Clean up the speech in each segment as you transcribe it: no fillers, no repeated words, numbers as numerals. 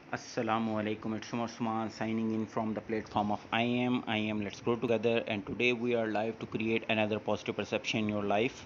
Assalamu alaikum, it's Umar Usman signing in from the platform of I am. Let's grow together. And today we are live to create another positive perception in your life.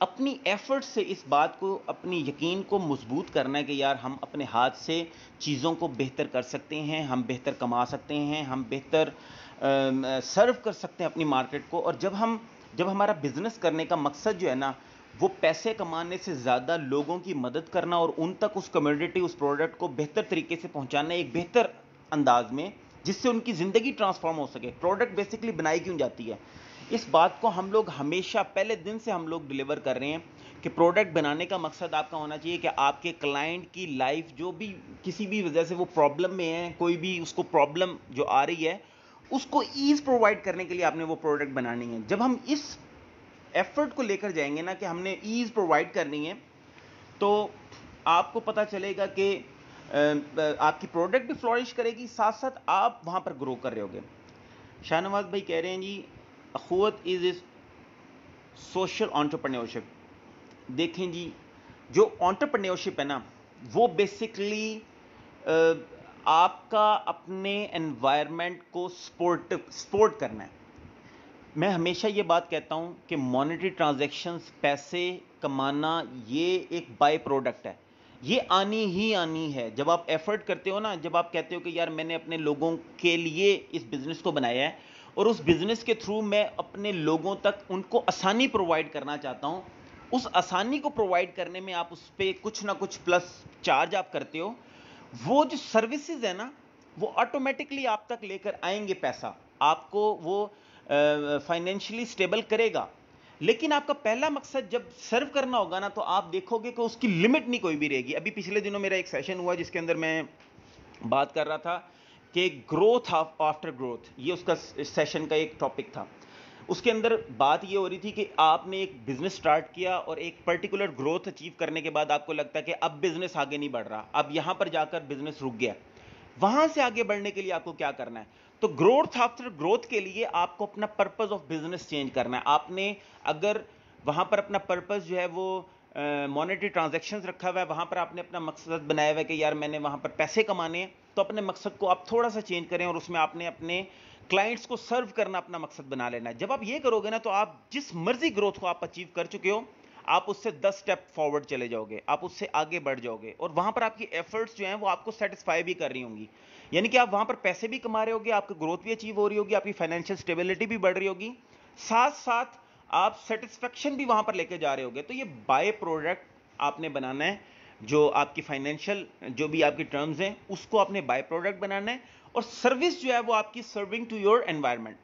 اپنی effort سے اس بات کو، اپنی یقین کو مضبوط کرنا ہے کہ یار ہم اپنے ہاتھ سے چیزوں کو بہتر کر سکتے ہیں، ہم بہتر کما سکتے ہیں، ہم بہتر سرو کر سکتے ہیں اپنی مارکیٹ کو. اور جب ہمارا بزنس کرنے کا مقصد جو ہے نا وہ پیسے کمانے سے زیادہ لوگوں کی مدد کرنا اور ان تک اس کمیونٹی، اس پروڈکٹ کو بہتر طریقے سے پہنچانا ایک بہتر انداز میں، جس سے ان کی زندگی ٹرانسفارم ہو سکے. پروڈکٹ بیسکلی بنائی کیوں جاتی ہے؟ اس بات کو ہم لوگ ہمیشہ پہلے دن سے ہم لوگ ڈیلیور کر رہے ہیں کہ پروڈکٹ بنانے کا مقصد آپ کا ہونا چاہیے کہ آپ کے کلائنٹ کی لائف جو بھی کسی بھی وجہ سے وہ پرابلم میں ہے، کوئی بھی اس کو پرابلم جو آ رہی ہے اس کو ایز پرووائڈ کرنے کے لیے آپ نے وہ پروڈکٹ بنانی ہے. جب ہم اس ایفرٹ کو لے کر جائیں گے نا کہ ہم نے ایز پرووائڈ کرنی ہے، تو آپ کو پتہ چلے گا کہ آپ کی پروڈکٹ بھی فلورش کرے گی، ساتھ ساتھ آپ وہاں پر گرو کر رہے ہوگے. شاہ نواز بھائی کہہ رہے ہیں جی اخوت از سوشل انٹرپرینیورشپ. دیکھیں جی جو انٹرپرینیورشپ ہے نا وہ بیسکلی آپ کا اپنے انوائرمنٹ کو سپورٹ کرنا ہے. میں ہمیشہ یہ بات کہتا ہوں کہ مانیٹری ٹرانزیکشنز، پیسے کمانا، یہ ایک بائی پروڈکٹ ہے، یہ آنی ہی آنی ہے. جب آپ ایفرٹ کرتے ہو نا، جب آپ کہتے ہو کہ یار میں نے اپنے لوگوں کے لیے اس بزنس کو بنایا ہے اور اس بزنس کے تھرو میں اپنے لوگوں تک ان کو آسانی پرووائڈ کرنا چاہتا ہوں، اس آسانی کو پرووائڈ کرنے میں آپ اس پہ کچھ نہ کچھ پلس چارج آپ کرتے ہو. وہ جو سروسز ہے نا وہ آٹومیٹکلی آپ تک لے کر آئیں گے پیسہ، آپ کو وہ فائنینشلی سٹیبل کرے گا. لیکن آپ کا پہلا مقصد جب سرو کرنا ہوگا نا تو آپ دیکھو گے کہ اس کی لمٹ نہیں کوئی بھی رہے گی. ابھی پچھلے دنوں میرا ایک سیشن ہوا جس کے اندر میں بات کر رہا تھا کہ گروتھ آفٹر گروتھ، یہ اس کا سیشن کا ایک ٹاپک تھا. اس کے اندر بات یہ ہو رہی تھی کہ آپ نے ایک بزنس سٹارٹ کیا اور ایک پرٹیکولر گروتھ اچیو کرنے کے بعد آپ کو لگتا ہے کہ اب بزنس آگے نہیں بڑھ رہا، اب یہاں پر جا کر بزنس رک گیا. وہاں سے آگے بڑھنے کے لیے آپ کو کیا کرنا ہے؟ تو گروتھ آفٹر گروتھ کے لیے آپ کو اپنا پرپز آف بزنس چینج کرنا ہے. آپ نے اگر وہاں پر اپنا پرپز جو ہے وہ مانیٹری ٹرانزیکشنز رکھا ہوا ہے، وہاں پر آپ نے اپنا مقصد بنایا ہوا ہے کہ یار میں نے وہاں پر پیسے کمانے ہیں، تو اپنے مقصد کو آپ تھوڑا سا چینج کریں اور اس میں آپ نے اپنے کلائنٹس کو سرو کرنا اپنا مقصد بنا لینا ہے. جب آپ یہ کرو گے نا تو آپ جس مرضی گروتھ کو آپ اچیو کر چکے ہو، آپ اس سے 10 سٹیپ فارورڈ چلے جاؤ گے، آپ اس سے آگے بڑھ جاؤ گے، اور وہاں پر آپ کی ایفرٹس جو ہیں وہ آپ کو سیٹسفائی بھی کر رہی ہوں گی. یعنی کہ آپ وہاں پر پیسے بھی کما رہے ہوگے، آپ کی گروتھ بھی اچیو ہو رہی ہوگی، آپ کی فائنینشیل سٹیبلٹی بھی بڑھ رہی ہوگی، ساتھ ساتھ آپ سیٹسفیکشن بھی وہاں پر لے کے جا رہے ہوگے. تو یہ بائی پروڈکٹ آپ نے بنانا ہے، جو آپ کی فائنینشیل جو بھی آپ کی ٹرمز ہیں اس کو آپ نے بائی پروڈکٹ بنانا ہے، اور سروس جو ہے وہ آپ کی سرونگ ٹو یور انوائرمنٹ.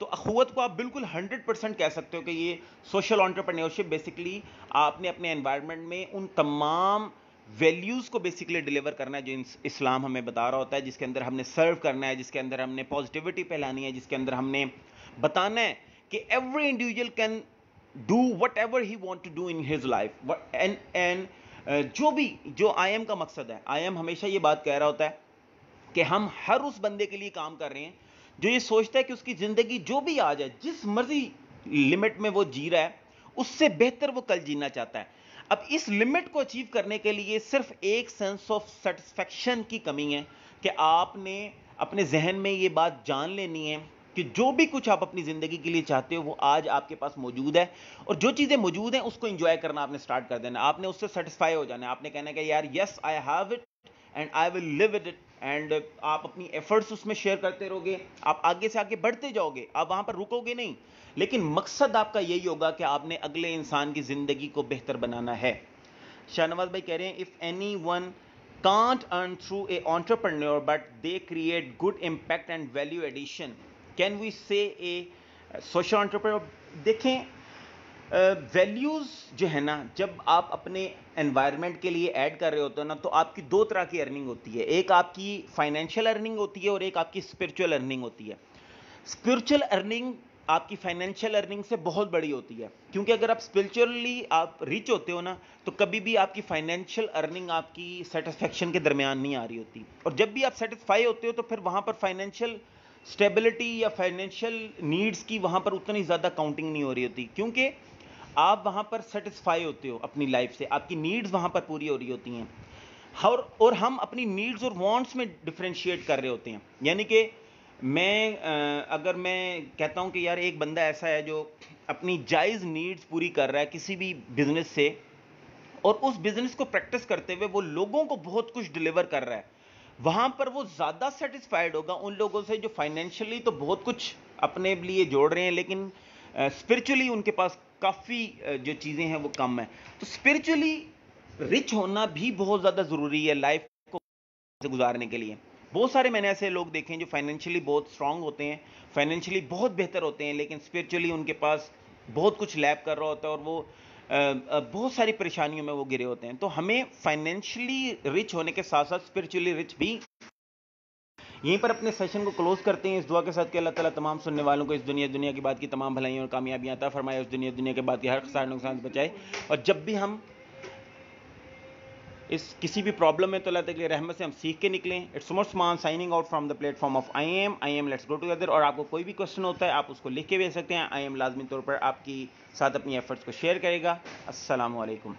تو اخوت کو آپ بالکل 100% کہہ سکتے ہو کہ یہ سوشل انٹرپرینیورشپ بیسکلی آپ نے اپنے انوائرمنٹ میں ان تمام ویلیوز کو بیسکلی ڈیلیور کرنا ہے جو اسلام ہمیں بتا رہا ہوتا ہے، جس کے اندر ہم نے سرو کرنا ہے، جس کے اندر ہم نے پازیٹیوٹی پھیلانی ہے، جس کے اندر ہم نے بتانا ہے کہ every individual can do whatever he want to do in his life. And جو آئی ایم کا مقصد ہے، آئی ایم ہمیشہ یہ بات کہہ رہا ہوتا ہے کہ ہم ہر اس بندے کے لیے کام کر رہے ہیں جو یہ سوچتا ہے کہ اس کی زندگی جو بھی آ جائے، جس مرضی لمٹ میں وہ جی رہا ہے، اس سے بہتر وہ کل جینا چاہتا ہے. اب اس لمٹ کو اچیو کرنے کے لیے صرف ایک سینس آف سیٹسفیکشن کی کمی ہے کہ آپ نے اپنے ذہن میں یہ بات جان لینی ہے کہ جو بھی کچھ آپ اپنی زندگی کے لیے چاہتے ہو وہ آج آپ کے پاس موجود ہے، اور جو چیزیں موجود ہیں اس کو انجوائے کرنا آپ نے سٹارٹ کر دینا. آپ نے اس سے سیٹسفائی ہو جانا ہے، آپ نے کہنا ہے کہ یار yes I have it and I will leave it. And آپ اپنی ایفرٹس اس میں شیئر کرتے رہو گے، آپ آگے سے آگے بڑھتے جاؤ گے، آپ وہاں پر رکو گے نہیں. لیکن مقصد آپ کا یہی ہوگا کہ آپ نے اگلے انسان کی زندگی کو بہتر بنانا ہے. شاہ نواز بھائی کہہ رہے ہیں if anyone can't earn through a entrepreneur but they create good impact and value addition, can we say a social entrepreneur؟ دیکھیں ویلیوز جو ہے نا جب آپ اپنے انوائرمنٹ کے لیے ایڈ کر رہے ہوتے ہو نا تو آپ کی دو طرح کی ارننگ ہوتی ہے، ایک آپ کی فائنینشیل ارننگ ہوتی ہے اور ایک آپ کی اسپرچل ارننگ ہوتی ہے. اسپرچل ارننگ آپ کی فائنینشیل ارننگ سے بہت بڑی ہوتی ہے، کیونکہ اگر آپ اسپرچولی آپ ریچ ہوتے ہو نا تو کبھی بھی آپ کی فائنینشیل ارننگ آپ کی سیٹسفیکشن کے درمیان نہیں آ رہی ہوتی، اور جب بھی آپ سیٹسفائی ہوتے ہو تو پھر وہاں پر فائنینشیل اسٹیبلٹی یا فائنینشیل نیڈز کی وہاں پر اتنی زیادہ کاؤنٹنگ نہیں ہو رہی ہوتی، کیونکہ آپ وہاں پر سیٹسفائی ہوتے ہو اپنی لائف سے، آپ کی نیڈز وہاں پر پوری ہو رہی ہوتی ہیں. اور ہم اپنی نیڈز اور وانٹس میں ڈفرینشیٹ کر رہے ہوتے ہیں. یعنی کہ اگر میں کہتا ہوں کہ یار ایک بندہ ایسا ہے جو اپنی جائز نیڈز پوری کر رہا ہے کسی بھی بزنس سے، اور اس بزنس کو پریکٹس کرتے ہوئے وہ لوگوں کو بہت کچھ ڈیلیور کر رہا ہے، وہاں پر وہ زیادہ سیٹسفائیڈ ہوگا ان لوگوں سے جو فائنینشلی تو بہت کچھ اپنے لیے جوڑ رہے ہیں لیکن اسپرچولی ان کے پاس کافی جو چیزیں ہیں وہ کم ہیں. تو اسپرچولی رچ ہونا بھی بہت زیادہ ضروری ہے لائف کو گزارنے کے لیے. بہت سارے میں نے ایسے لوگ دیکھے ہیں جو فائنینشلی بہت اسٹرانگ ہوتے ہیں، فائنینشلی بہت بہتر ہوتے ہیں، لیکن اسپرچولی ان کے پاس بہت کچھ لیپ کر رہا ہوتا ہے اور وہ بہت ساری پریشانیوں میں وہ گرے ہوتے ہیں. تو ہمیں فائنینشلی رچ ہونے کے ساتھ ساتھ اسپرچولی رچ بھی. یہیں پر اپنے سیشن کو کلوز کرتے ہیں اس دعا کے ساتھ کہ اللہ تعالیٰ تمام سننے والوں کو اس دنیا کے بعد کی تمام بھلائیوں اور کامیابیاں عطا فرمائے، اس دنیا کے بعد کی ہر خسارے نقصان سے بچائے، اور جب بھی ہم اس کسی بھی پرابلم میں تو اللہ تعالیٰ کی رحمت سے ہم سیکھ کے نکلیں. It's Umar Usman signing out from the platform of I am let's go together. اور آپ کو کوئی بھی کوشچن ہوتا ہے آپ اس کو لکھ کے بھیج سکتے ہیں. آئی ایم لازمی طور پر آپ کی ساتھ اپنی ایفرٹس کو شیئر کرے گا. السلام علیکم.